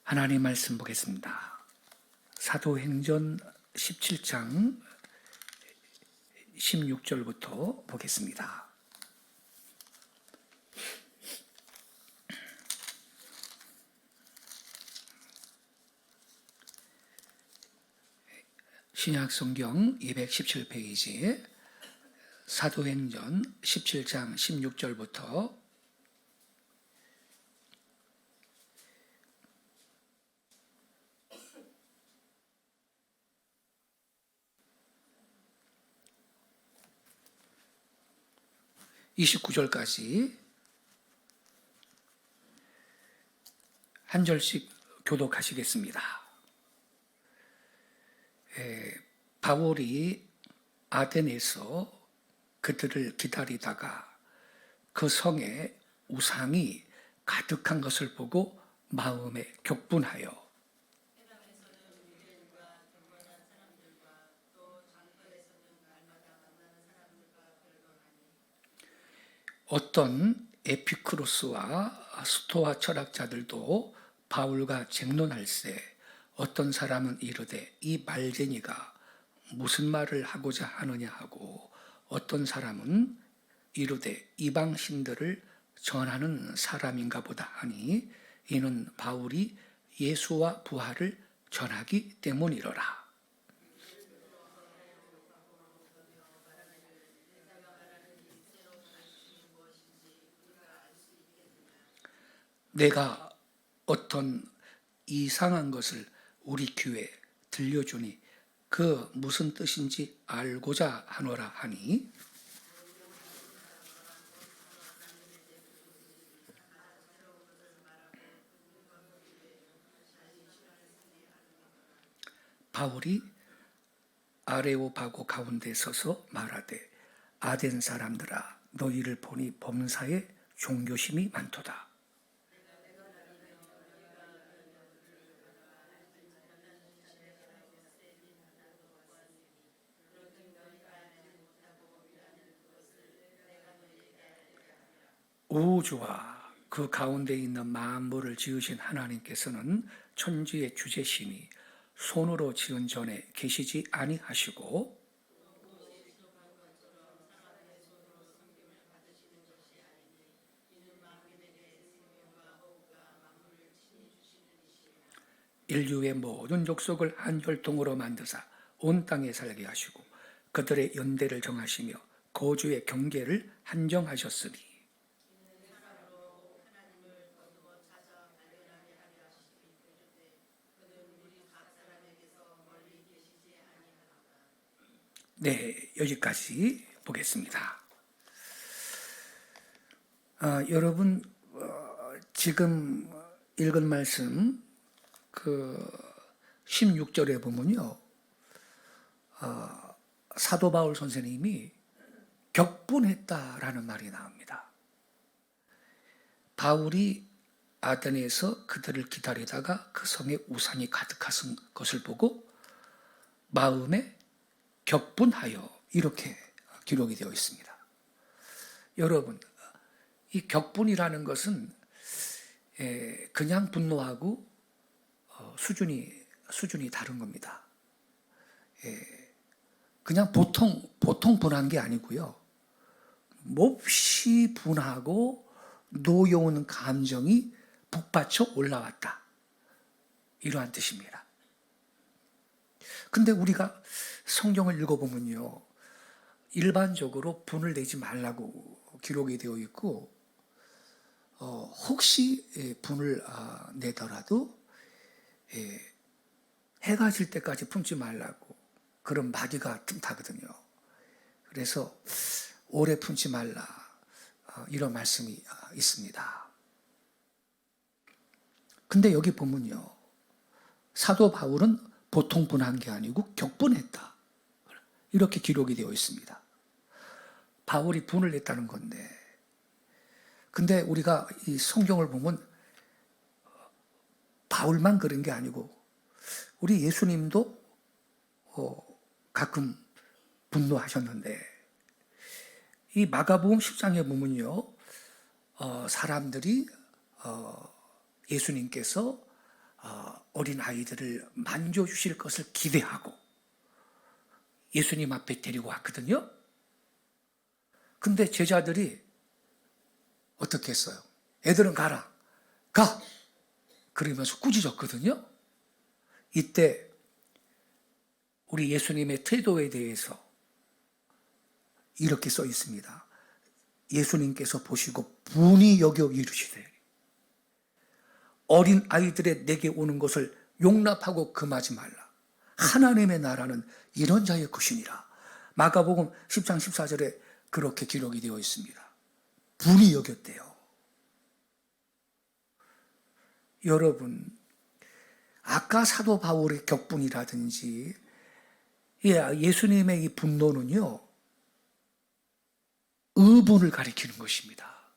하나님 말씀 보겠습니다. 사도행전 17장 16절부터 보겠습니다. 신약성경 217페이지 사도행전 17장 16절부터 29절까지 한 절씩 교독하시겠습니다. 바울이 아덴에서 그들을 기다리다가 그 성에 우상이 가득한 것을 보고 마음에 격분하여 어떤 에피크로스와 스토아 철학자들도 바울과 쟁론할세 어떤 사람은 이르되 이 말쟁이가 무슨 말을 하고자 하느냐 하고 어떤 사람은 이르되 이방 신들을 전하는 사람인가 보다 하니 이는 바울이 예수와 부활을 전하기 때문이로라. 내가 어떤 이상한 것을 우리 귀에 들려주니 그 무슨 뜻인지 알고자 하노라 하니 바울이 아레오바고 가운데 서서 말하되 아덴 사람들아 너희를 보니 범사에 종교심이 많도다. 우주와 그 가운데 있는 만물을 지으신 하나님께서는 천지의 주제시니 손으로 지은 전에 계시지 아니하시고 인류의 모든 족속을 한 혈통으로 만드사 온 땅에 살게 하시고 그들의 연대를 정하시며 거주의 경계를 한정하셨으니 네, 여기까지 보겠습니다. 여러분 지금 읽은 말씀 그 16절에 보면요, 사도 바울 선생님이 격분했다라는 말이 나옵니다. 바울이 아덴에서 그들을 기다리다가 그 성에 우상이 가득한 것을 보고 마음에 격분하여 이렇게 기록이 되어 있습니다. 여러분, 이 격분이라는 것은 그냥 분노하고 수준이 다른 겁니다. 그냥 보통 분한 게 아니고요. 몹시 분하고 노여운 감정이 북받쳐 올라왔다. 이러한 뜻입니다. 근데 우리가 성경을 읽어보면요, 일반적으로 분을 내지 말라고 기록이 되어 있고, 혹시 분을 내더라도 해가 질 때까지 품지 말라고 그런 마디가 틈타거든요. 그래서 오래 품지 말라 이런 말씀이 있습니다. 근데 여기 보면요, 사도 바울은 보통 분한 게 아니고 격분했다 이렇게 기록이 되어 있습니다. 바울이 분을 냈다는 건데, 근데 우리가 이 성경을 보면 바울만 그런 게 아니고 우리 예수님도 가끔 분노하셨는데, 이 마가복음 10장에 보면요, 사람들이 예수님께서 어린 아이들을 만져주실 것을 기대하고 예수님 앞에 데리고 왔거든요. 근데 제자들이 어떻게 했어요? 애들은 가라, 가! 그러면서 꾸짖었거든요. 이때 우리 예수님의 태도에 대해서 이렇게 써 있습니다. 예수님께서 보시고 분이 여겨 이르시되 어린 아이들의 내게 오는 것을 용납하고 금하지 말라. 하나님의 나라는 이런 자의 것이니라. 마가복음 10장 14절에 그렇게 기록이 되어 있습니다. 분이 여겼대요. 여러분, 아까 사도 바울의 격분이라든지 예수님의 이 분노는요, 의분을 가리키는 것입니다.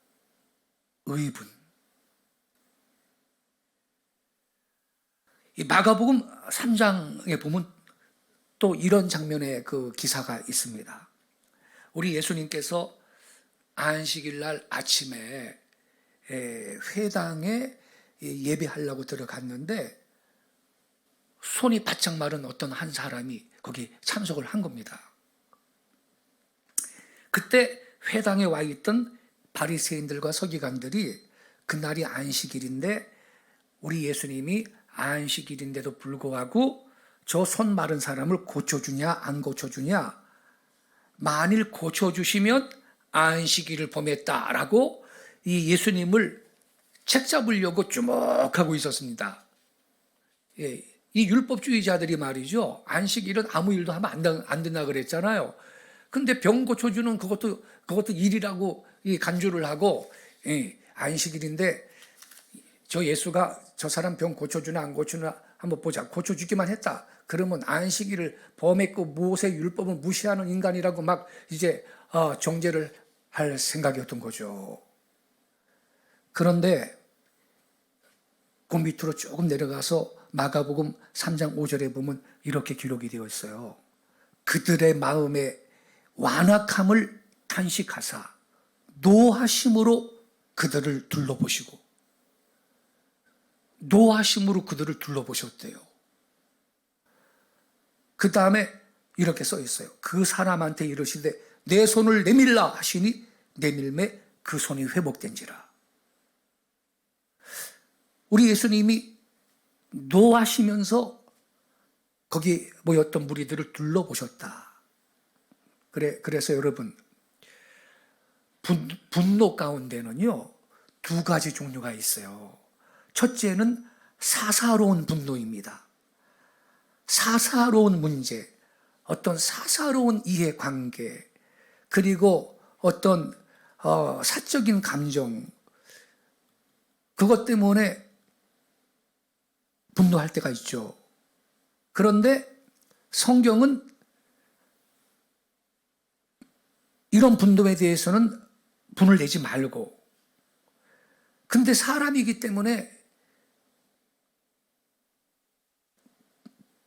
의분. 이 마가복음 3장에 보면 또 이런 장면의 그 기사가 있습니다. 우리 예수님께서 안식일 날 아침에 회당에 예배하려고 들어갔는데 손이 바짝 마른 어떤 한 사람이 거기 참석을 한 겁니다. 그때 회당에 와 있던 바리새인들과 서기관들이 그날이 안식일인데 우리 예수님이 안식일인데도 불구하고 저 손 마른 사람을 고쳐주냐 안 고쳐주냐, 만일 고쳐주시면 안식일을 범했다라고 이 예수님을 책잡으려고 주목하고 있었습니다. 이 율법주의자들이 말이죠, 안식일은 아무 일도 하면 안 된다 그랬잖아요. 근데 병 고쳐주는 그것도 일이라고 간주를 하고, 안식일인데 저 예수가 저 사람 병 고쳐주나 안 고쳐주나 한번 보자. 고쳐주기만 했다. 그러면 안식일을 범했고 모세 율법을 무시하는 인간이라고 막 이제 정죄를 할 생각이었던 거죠. 그런데 그 밑으로 조금 내려가서 마가복음 3장 5절에 보면 이렇게 기록이 되어 있어요. 그들의 마음에 완악함을 탄식하사 노하심으로 그들을 둘러보시고, 노하심으로 그들을 둘러보셨대요. 그 다음에 이렇게 써 있어요. 그 사람한테 이르시되 내 손을 내밀라 하시니 내밀매 그 손이 회복된지라. 우리 예수님이 노하시면서 거기 모였던 무리들을 둘러보셨다. 그래서 여러분, 분노 가운데는요, 두 가지 종류가 있어요. 첫째는 사사로운 분노입니다. 사사로운 문제, 어떤 사사로운 이해관계, 그리고 어떤 사적인 감정, 그것 때문에 분노할 때가 있죠. 그런데 성경은 이런 분노에 대해서는 분을 내지 말고, 근데 사람이기 때문에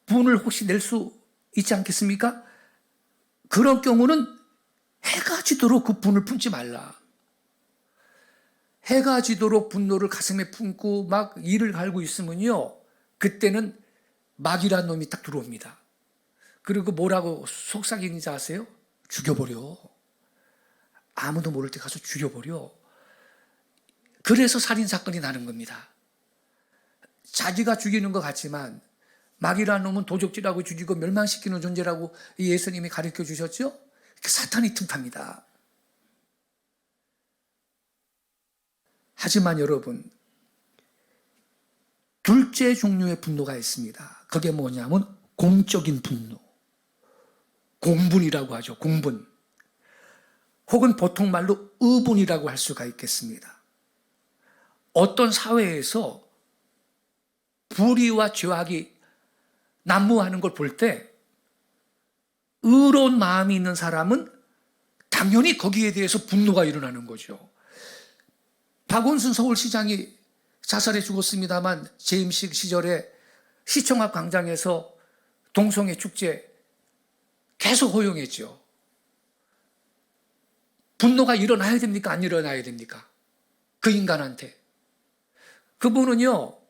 분을 혹시 낼 수 있지 않겠습니까? 그런 경우는 해가 지도록 그 분을 품지 말라. 해가 지도록 분노를 가슴에 품고 막 이를 갈고 있으면요, 그때는 마귀란 놈이 딱 들어옵니다. 그리고 뭐라고 속삭이는지 아세요? 죽여버려. 아무도 모를 때 가서 죽여버려. 그래서 살인사건이 나는 겁니다. 자기가 죽이는 것 같지만 마귀라는 놈은 도적질하고 죽이고 멸망시키는 존재라고 예수님이 가르쳐 주셨죠? 사탄이 틈탑니다. 하지만 여러분, 둘째 종류의 분노가 있습니다. 그게 뭐냐면 공적인 분노. 공분이라고 하죠. 공분. 혹은 보통 말로 의분이라고 할 수가 있겠습니다. 어떤 사회에서 불의와 죄악이 난무하는 걸 볼 때 의로운 마음이 있는 사람은 당연히 거기에 대해서 분노가 일어나는 거죠. 박원순 서울시장이 자살해 죽었습니다만 재임식 시절에 시청 앞 광장에서 동성애 축제 계속 허용했죠. 분노가 일어나야 됩니까? 안 일어나야 됩니까? 그 인간한테. 그분은요,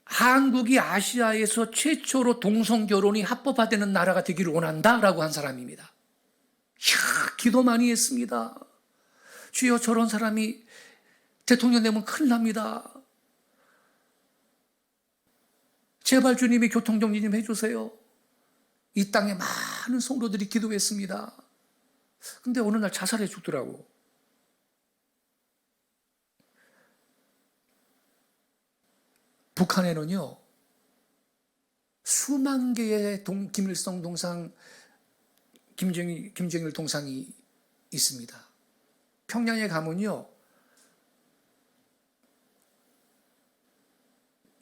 한국이 아시아에서 최초로 동성결혼이 합법화되는 나라가 되기를 원한다라고 한 사람입니다. 이야, 기도 많이 했습니다. 주여, 저런 사람이 대통령 되면 큰일 납니다. 제발 주님이 교통정리 좀 해주세요. 이 땅에 많은 성도들이 기도했습니다. 근데 어느 날 자살해 죽더라고. 북한에는요, 수만 개의 김일성 동상, 김정일 동상이 있습니다. 평양에 가면요,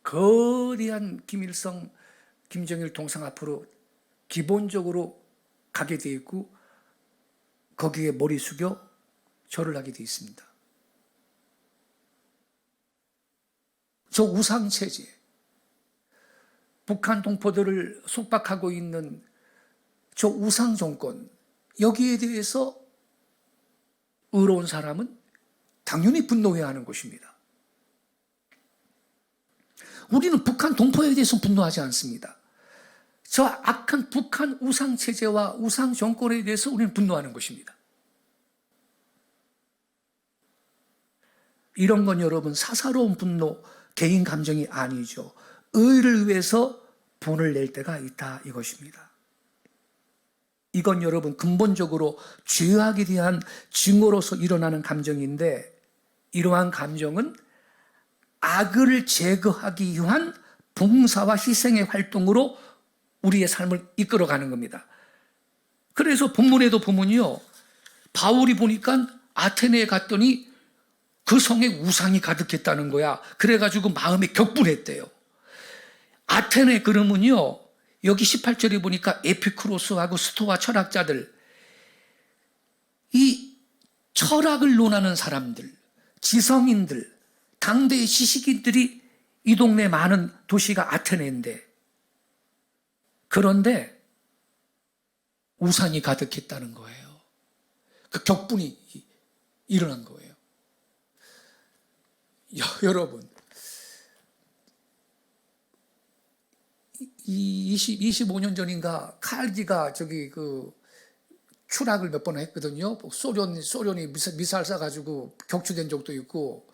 거대한 김일성, 김정일 동상 앞으로 기본적으로 가게 돼 있고, 거기에 머리 숙여 절을 하게 돼 있습니다. 저 우상체제, 북한 동포들을 속박하고 있는 저 우상정권, 여기에 대해서 의로운 사람은 당연히 분노해야 하는 것입니다. 우리는 북한 동포에 대해서 분노하지 않습니다. 저 악한 북한 우상체제와 우상정권에 대해서 우리는 분노하는 것입니다. 이런 건 여러분 사사로운 분노, 개인 감정이 아니죠. 의를 위해서 분을 낼 때가 있다, 이것입니다. 이건 여러분 근본적으로 죄악에 대한 증오로서 일어나는 감정인데, 이러한 감정은 악을 제거하기 위한 봉사와 희생의 활동으로 우리의 삶을 이끌어가는 겁니다. 그래서 본문에도 보면요, 바울이 보니까 아테네에 갔더니 그 성에 우상이 가득했다는 거야. 그래가지고 마음이 격분했대요. 아테네 그러면요, 여기 18절에 보니까 에피쿠로스하고 스토아 철학자들, 이 철학을 논하는 사람들, 지성인들, 당대의 지식인들이 이 동네 많은 도시가 아테네인데, 그런데 우상이 가득했다는 거예요. 그 격분이 일어난 거예요. 여러분, 25년 전인가 칼기가 저기 그 추락을 몇 번 했거든요. 소련이 미사일 쏴가지고 격추된 적도 있고,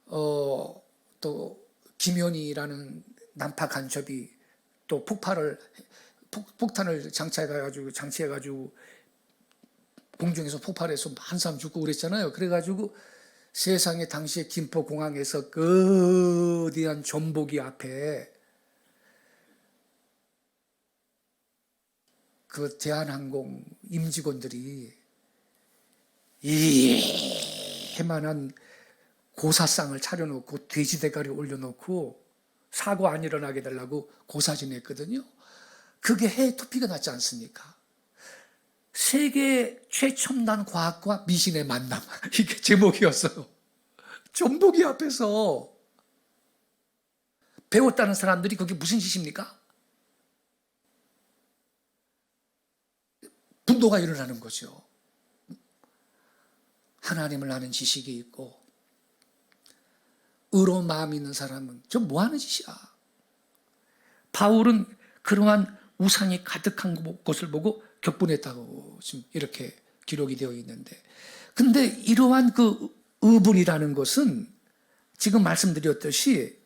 또 김현희라는 난파 간첩이 또 폭탄을 장치해가지고 공중에서 폭발해서 한 사람 죽고 그랬잖아요. 그래가지고 세상에 당시에 김포공항에서 거대한 전복이 앞에 그 대한항공 임직원들이 이만한 고사상을 차려놓고 돼지 대가리 올려놓고 사고 안 일어나게 하려고 고사 지냈거든요. 그게 해외 토픽이 났지 않습니까? 세계 최첨단 과학과 미신의 만남, 이게 제목이었어요. 전복이 앞에서 배웠다는 사람들이 그게 무슨 짓입니까? 분노가 일어나는 거죠. 하나님을 아는 지식이 있고 의로운 마음이 있는 사람은 저 뭐 하는 짓이야? 바울은 그러한 우상이 가득한 것을 보고 격분했다고 지금 이렇게 기록이 되어 있는데, 근데 이러한 그 의분이라는 것은 지금 말씀드렸듯이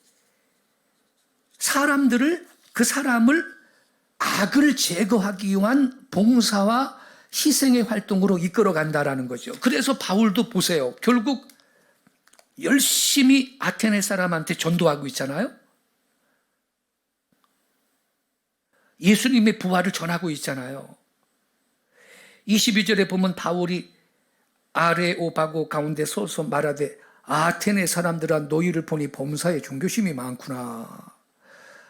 그 사람을 악을 제거하기 위한 봉사와 희생의 활동으로 이끌어간다라는 거죠. 그래서 바울도 보세요. 결국 열심히 아테네 사람한테 전도하고 있잖아요. 예수님의 부활을 전하고 있잖아요. 22절에 보면 바울이 아레오바고 가운데 서서 말하되 아테네 사람들아, 너희를 보니 범사에 종교심이 많구나.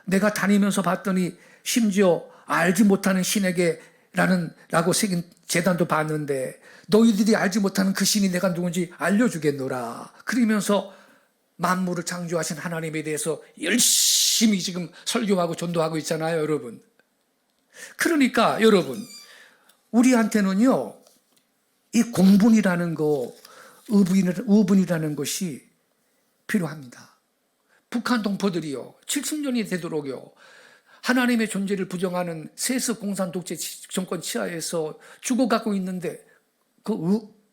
내가 다니면서 봤더니 심지어 알지 못하는 신에게 라고 새긴 제단도 봤는데 너희들이 알지 못하는 그 신이 내가 누군지 알려주겠노라. 그러면서 만물을 창조하신 하나님에 대해서 열심히 지금 설교하고 전도하고 있잖아요, 여러분. 그러니까 여러분, 우리한테는요, 이 공분이라는 거, 의분이라는 것이 필요합니다. 북한 동포들이요, 70년이 되도록요, 하나님의 존재를 부정하는 세습 공산 독재 정권 치하에서 죽어가고 있는데 그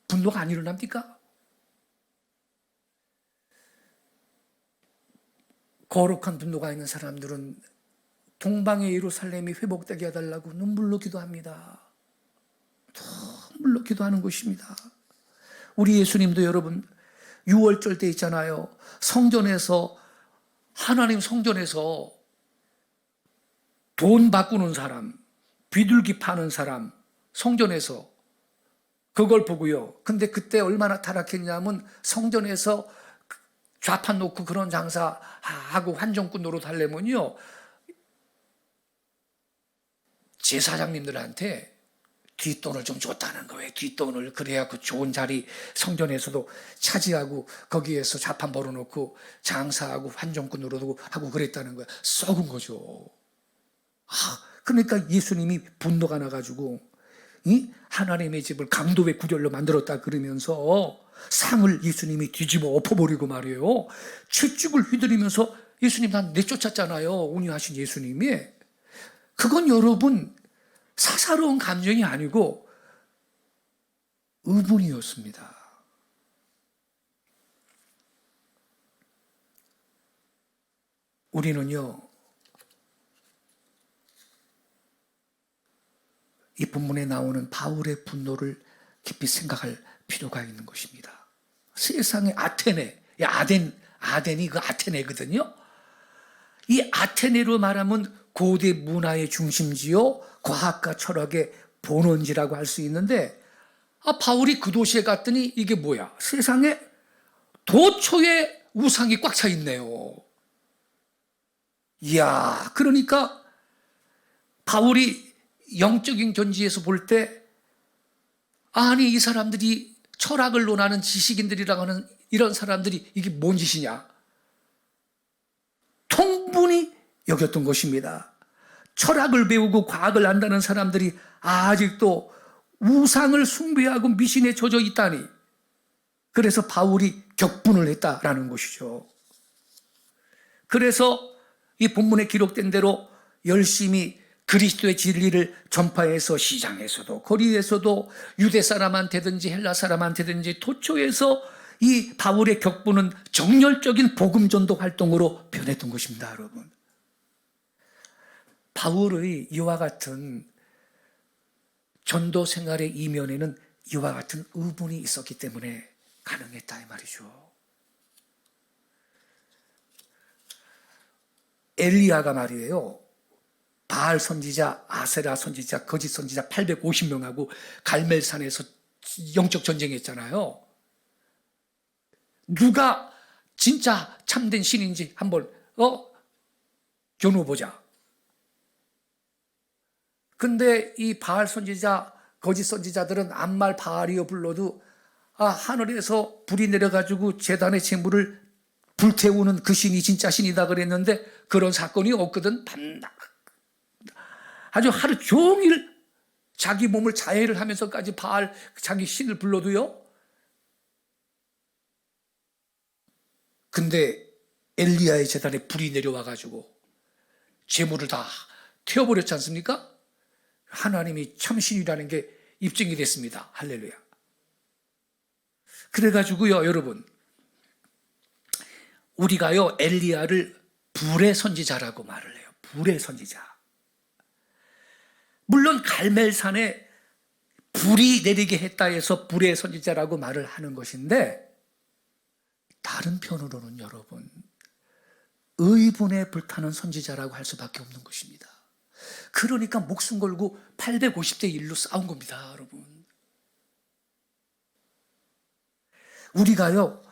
분노가 안 일어납니까? 거룩한 분노가 있는 사람들은 동방의 예루살렘이 회복되게 해달라고 눈물로 기도합니다. 눈물로 기도하는 것입니다. 우리 예수님도 여러분 6월절 때 있잖아요. 성전에서, 하나님 성전에서 돈 바꾸는 사람, 비둘기 파는 사람, 성전에서 그걸 보고요. 근데 그때 얼마나 타락했냐면 성전에서 좌판 놓고 그런 장사하고 환전꾼 노릇하려면요, 제사장님들한테 뒷돈을 좀 줬다는 거예요. 뒷돈을. 그래야 그 좋은 자리 성전에서도 차지하고 거기에서 좌판 벌어놓고 장사하고 환전꾼 노릇하고 하고 그랬다는 거예요. 썩은 거죠. 그러니까 예수님이 분노가 나가지고 하나님의 집을 강도의 구절로 만들었다 그러면서 상을 예수님이 뒤집어 엎어버리고 말이에요. 채찍을 휘두르면서 예수님 난 내쫓았잖아요. 운유하신 예수님이. 그건 여러분 사사로운 감정이 아니고 의분이었습니다. 우리는요, 이 본문에 나오는 바울의 분노를 깊이 생각할 필요가 있는 것입니다. 세상의 아테네, 아덴이 그 아테네거든요. 이 아테네로 말하면 고대 문화의 중심지요, 과학과 철학의 본원지라고 할 수 있는데, 바울이 그 도시에 갔더니 이게 뭐야? 세상에 도초의 우상이 꽉 차 있네요. 이야, 그러니까 바울이 영적인 견지에서 볼 때, 아니 이 사람들이 철학을 논하는 지식인들이라고 하는 이런 사람들이 이게 뭔 짓이냐? 통분히 여겼던 것입니다. 철학을 배우고 과학을 안다는 사람들이 아직도 우상을 숭배하고 미신에 젖어 있다니. 그래서 바울이 격분을 했다라는 것이죠. 그래서 이 본문에 기록된 대로 열심히 그리스도의 진리를 전파해서 시장에서도 거리에서도 유대 사람한테든지 헬라 사람한테든지 도초에서 이 바울의 격분은 정열적인 복음 전도 활동으로 변했던 것입니다, 여러분. 바울의 이와 같은 전도 생활의 이면에는 이와 같은 의분이 있었기 때문에 가능했다 이 말이죠. 엘리야가 말이에요, 바알 선지자, 아세라 선지자, 거짓 선지자 850명하고 갈멜산에서 영적 전쟁했잖아요. 누가 진짜 참된 신인지 한번 겨누어보자. 근데 이 바알 선지자, 거짓 선지자들은 암말 바알이여 불러도 하늘에서 불이 내려가지고 제단의 제물을 불태우는 그 신이 진짜 신이다 그랬는데 그런 사건이 없거든. 밤낮 아주 하루 종일 자기 몸을 자해를 하면서까지 바알 자기 신을 불러도요. 근데 엘리야의 제단에 불이 내려와가지고 제물을 다 태워버렸지 않습니까? 하나님이 참신이라는 게 입증이 됐습니다. 할렐루야. 그래가지고요, 여러분, 우리가요 엘리야를 불의 선지자라고 말을 해요. 불의 선지자. 물론 갈멜산에 불이 내리게 했다 해서 불의 선지자라고 말을 하는 것인데, 다른 편으로는 여러분 의분에 불타는 선지자라고 할 수밖에 없는 것입니다. 그러니까 목숨 걸고 850대 1로 싸운 겁니다, 여러분. 우리가요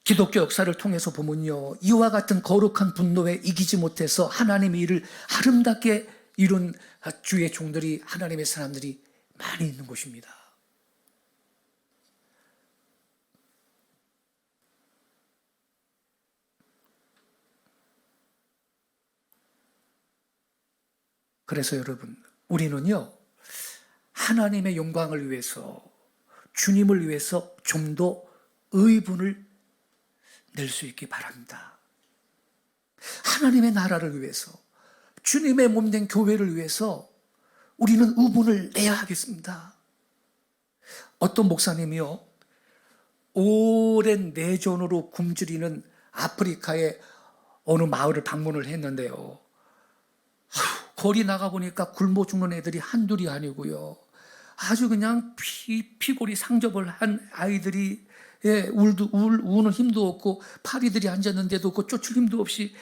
기독교 역사를 통해서 보면요, 이와 같은 거룩한 분노에 이기지 못해서 하나님의 일을 아름답게 이룬 주의 종들이, 하나님의 사람들이 많이 있는 것입니다. 그래서 여러분, 우리는요 하나님의 영광을 위해서, 주님을 위해서 좀 더 의분을 낼 수 있기 바랍니다. 하나님의 나라를 위해서, 주님의 몸된 교회를 위해서 우리는 의분을 내야 하겠습니다. 어떤 목사님이요, 오랜 내전으로 굶주리는 아프리카의 어느 마을을 방문을 했는데요. 거리 나가보니까 굶어 죽는 애들이 한둘이 아니고요. 아주 그냥 피골이 상접을 한 아이들이, 예, 우는 힘도 없고 파리들이 앉았는데도 그 쫓을 힘도 없이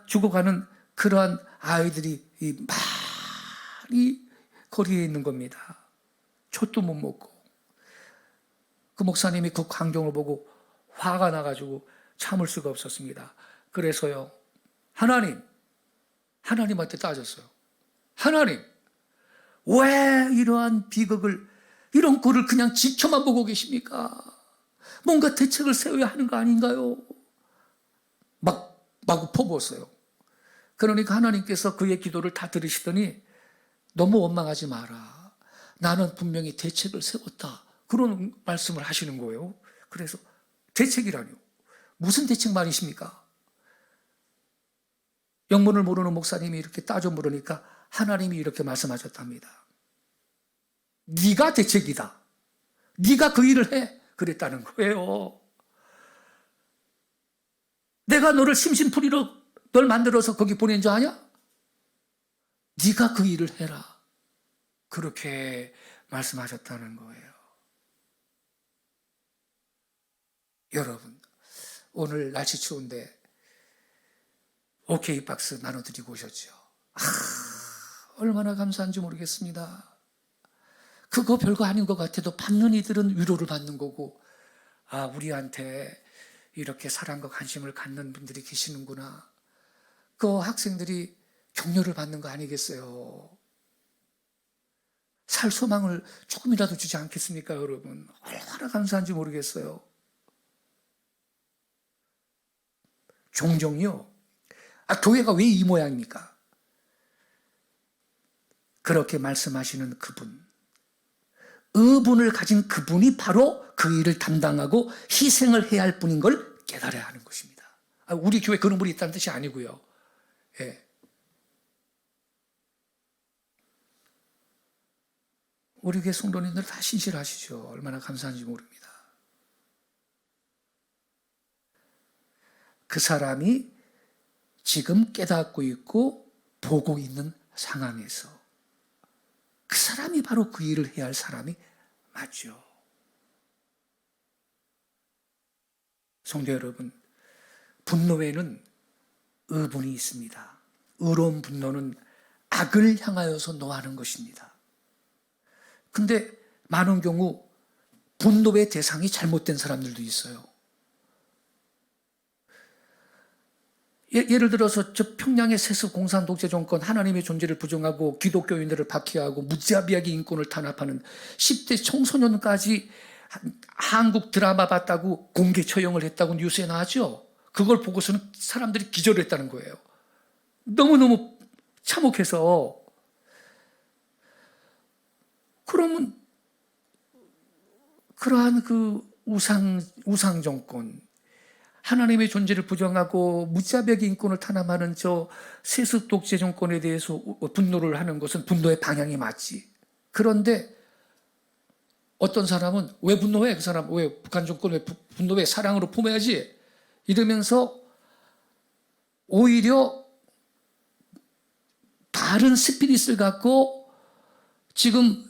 죽어가는 그러한 아이들이 많이 거리에 있는 겁니다. 젖도 못 먹고. 그 목사님이 그 광경을 보고 화가 나가지고 참을 수가 없었습니다. 그래서요, 하나님한테 따졌어요. 하나님, 왜 이러한 비극을, 이런 꼴을 그냥 지켜만 보고 계십니까? 뭔가 대책을 세워야 하는 거 아닌가요? 마구 퍼부었어요. 그러니까 하나님께서 그의 기도를 다 들으시더니, 너무 원망하지 마라. 나는 분명히 대책을 세웠다. 그런 말씀을 하시는 거예요. 그래서 대책이라뇨? 무슨 대책 말이십니까? 영문을 모르는 목사님이 이렇게 따져 물으니까 하나님이 이렇게 말씀하셨답니다. 네가 대책이다. 네가 그 일을 해. 그랬다는 거예요. 내가 너를 심심풀이로 널 만들어서 거기 보낸 줄 아냐? 네가 그 일을 해라. 그렇게 말씀하셨다는 거예요. 여러분, 오늘 날씨 추운데 오케이 박스 나눠드리고 오셨죠. 얼마나 감사한지 모르겠습니다. 그거 별거 아닌 것 같아도 받는 이들은 위로를 받는 거고, 우리한테 이렇게 사랑과 관심을 갖는 분들이 계시는구나. 그 학생들이 격려를 받는 거 아니겠어요? 살 소망을 조금이라도 주지 않겠습니까, 여러분? 얼마나 감사한지 모르겠어요. 종종요, 교회가 왜 이 모양입니까? 그렇게 말씀하시는 그분, 의분을 가진 그분이 바로 그 일을 담당하고 희생을 해야 할 분인 걸 깨달아야 하는 것입니다. 우리 교회 그런 분이 있다는 뜻이 아니고요. 예. 우리 교회 성도님들 다 신실하시죠. 얼마나 감사한지 모릅니다. 그 사람이 지금 깨닫고 있고 보고 있는 상황에서 그 사람이 바로 그 일을 해야 할 사람이 맞죠. 성도 여러분, 분노에는 의분이 있습니다. 의로운 분노는 악을 향하여서 노하는 것입니다. 근데 많은 경우 분노의 대상이 잘못된 사람들도 있어요. 예를 들어서 저 평양의 세습 공산 독재 정권, 하나님의 존재를 부정하고 기독교인들을 박해하고 무자비하게 인권을 탄압하는 10대 청소년까지 한국 드라마 봤다고 공개 처형을 했다고 뉴스에 나왔죠. 그걸 보고서는 사람들이 기절했다는 거예요. 너무너무 참혹해서. 그러면 그러한 그 우상 정권, 하나님의 존재를 부정하고 무자비하게 인권을 탄압하는 저 세습 독재 정권에 대해서 분노를 하는 것은 분노의 방향이 맞지. 그런데 어떤 사람은 왜 분노해? 그 사람 왜 북한 정권 왜 분노해? 사랑으로 품어야지. 이러면서 오히려 다른 스피릿을 갖고 지금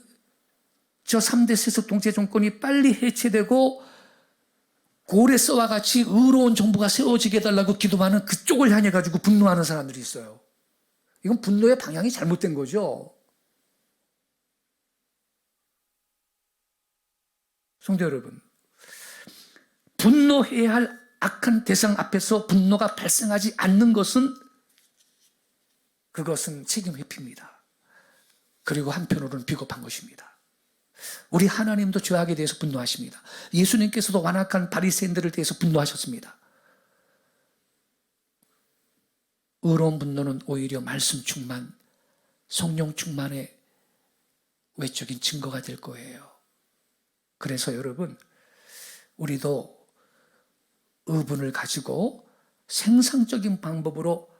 저 3대 세습 독재 정권이 빨리 해체되고 고레스와 같이 의로운 정부가 세워지게 해달라고 기도하는 그쪽을 향해 가지고 분노하는 사람들이 있어요. 이건 분노의 방향이 잘못된 거죠. 성도 여러분, 분노해야 할 악한 대상 앞에서 분노가 발생하지 않는 것은 그것은 책임 회피입니다. 그리고 한편으로는 비겁한 것입니다. 우리 하나님도 죄악에 대해서 분노하십니다. 예수님께서도 완악한 바리새인들을 대해서 분노하셨습니다. 의로운 분노는 오히려 말씀 충만, 성령 충만의 외적인 증거가 될 거예요. 그래서 여러분, 우리도 의분을 가지고 생산적인 방법으로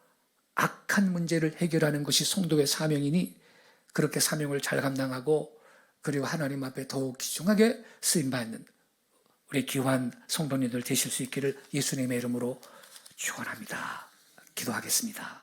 악한 문제를 해결하는 것이 성도의 사명이니 그렇게 사명을 잘 감당하고 그리고 하나님 앞에 더욱 귀중하게 쓰임받는 우리 귀한 성도님들 되실 수 있기를 예수님의 이름으로 축원합니다. 기도하겠습니다.